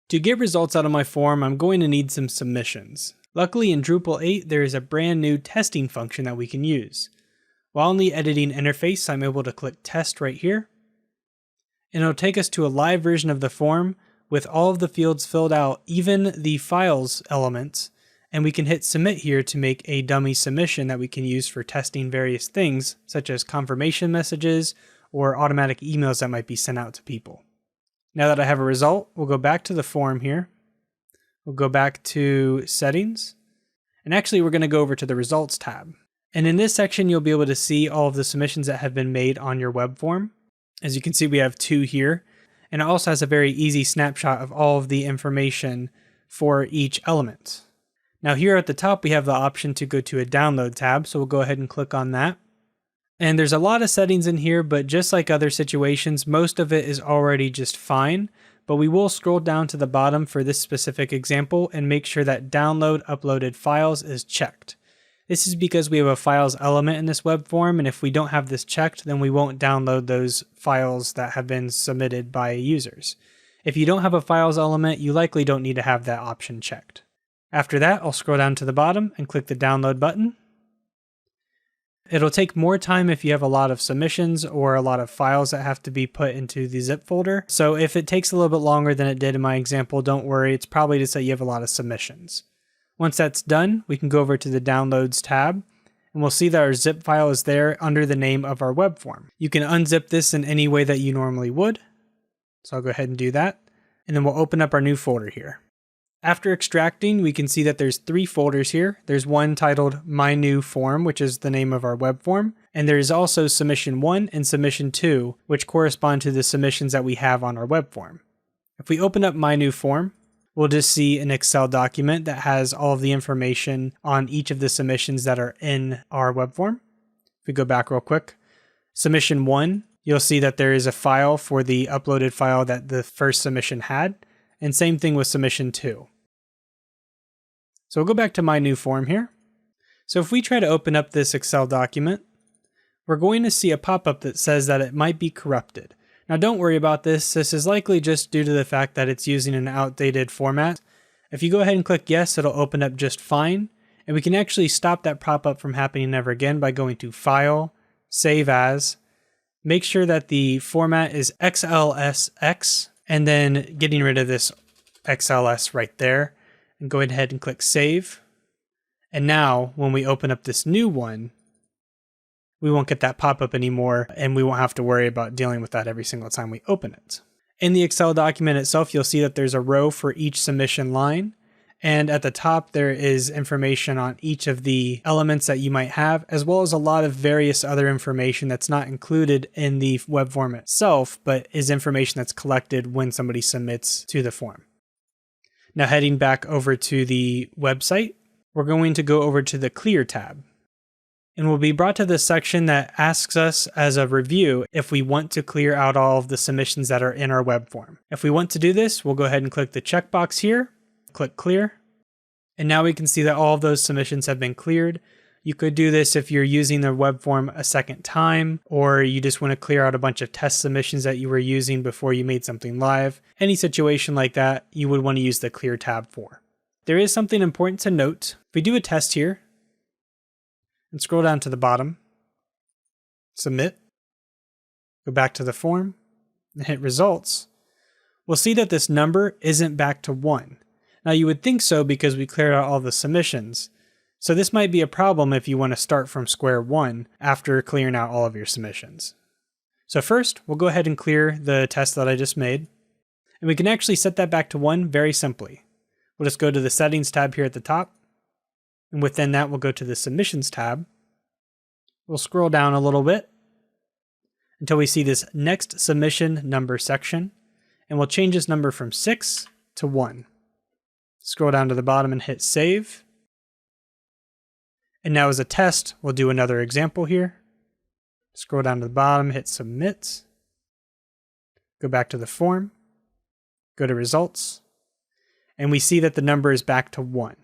To get results out of my form, I'm going to need some submissions. Luckily in Drupal 8, there is a brand new testing function that we can use. While in the editing interface, I'm able to click test right here, and it'll take us to a live version of the form with all of the fields filled out, even the files elements, and we can hit submit here to make a dummy submission that we can use for testing various things, such as confirmation messages or automatic emails that might be sent out to people. Now that I have a result, we'll go back to the form here. We'll go back to settings, and actually we're going to go over to the results tab. And in this section, you'll be able to see all of the submissions that have been made on your web form. As you can see, we have 2 here, and it also has a very easy snapshot of all of the information for each element. Now here at the top, we have the option to go to a download tab, so we'll go ahead and click on that. And there's a lot of settings in here, but just like other situations, most of it is already just fine, but we will scroll down to the bottom for this specific example and make sure that download uploaded files is checked. This is because we have a files element in this web form, and if we don't have this checked, then we won't download those files that have been submitted by users. If you don't have a files element, you likely don't need to have that option checked. After that, I'll scroll down to the bottom and click the download button. It'll take more time if you have a lot of submissions or a lot of files that have to be put into the zip folder. So if it takes a little bit longer than it did in my example, don't worry, it's probably just that you have a lot of submissions. Once that's done, we can go over to the Downloads tab, and we'll see that our zip file is there under the name of our web form. You can unzip this in any way that you normally would. So I'll go ahead and do that, and then we'll open up our new folder here. After extracting, we can see that there's 3 folders here. There's one titled My New Form, which is the name of our web form, and there's also Submission 1 and Submission 2, which correspond to the submissions that we have on our web form. If we open up My New Form, we'll just see an Excel document that has all of the information on each of the submissions that are in our web form. If we go back real quick, Submission 1, you'll see that there is a file for the uploaded file that the first submission had, and same thing with Submission 2. So we'll go back to My New Form here. So if we try to open up this Excel document, we're going to see a pop-up that says that it might be corrupted. Now don't worry about this. This is likely just due to the fact that it's using an outdated format. If you go ahead and click yes, it'll open up just fine. And we can actually stop that pop-up from happening ever again by going to File, Save As. Make sure that the format is XLSX, and then getting rid of this XLS right there. And go ahead and click Save. And now when we open up this new one, we won't get that pop-up anymore, and we won't have to worry about dealing with that every single time we open it. In the Excel document itself, you'll see that there's a row for each submission line, and at the top there is information on each of the elements that you might have, as well as a lot of various other information that's not included in the web form itself, but is information that's collected when somebody submits to the form. Now heading back over to the website, we're going to go over to the Clear tab. And we'll be brought to this section that asks us as a review if we want to clear out all of the submissions that are in our web form. If we want to do this, we'll go ahead and click the checkbox here, click clear. And now we can see that all of those submissions have been cleared. You could do this if you're using the web form a second time, or you just want to clear out a bunch of test submissions that you were using before you made something live. Any situation like that, you would want to use the clear tab for. There is something important to note. If we do a test here, and scroll down to the bottom, submit, go back to the form, and hit results, we'll see that this number isn't back to 1. Now you would think so because we cleared out all the submissions. So this might be a problem if you want to start from square 1 after clearing out all of your submissions. So first, we'll go ahead and clear the test that I just made. And we can actually set that back to 1 very simply. We'll just go to the Settings tab here at the top. And within that, we'll go to the Submissions tab. We'll scroll down a little bit until we see this Next Submission Number section. And we'll change this number from 6 to 1. Scroll down to the bottom and hit Save. And now as a test, we'll do another example here. Scroll down to the bottom, hit Submit. Go back to the form. Go to Results. And we see that the number is back to 1.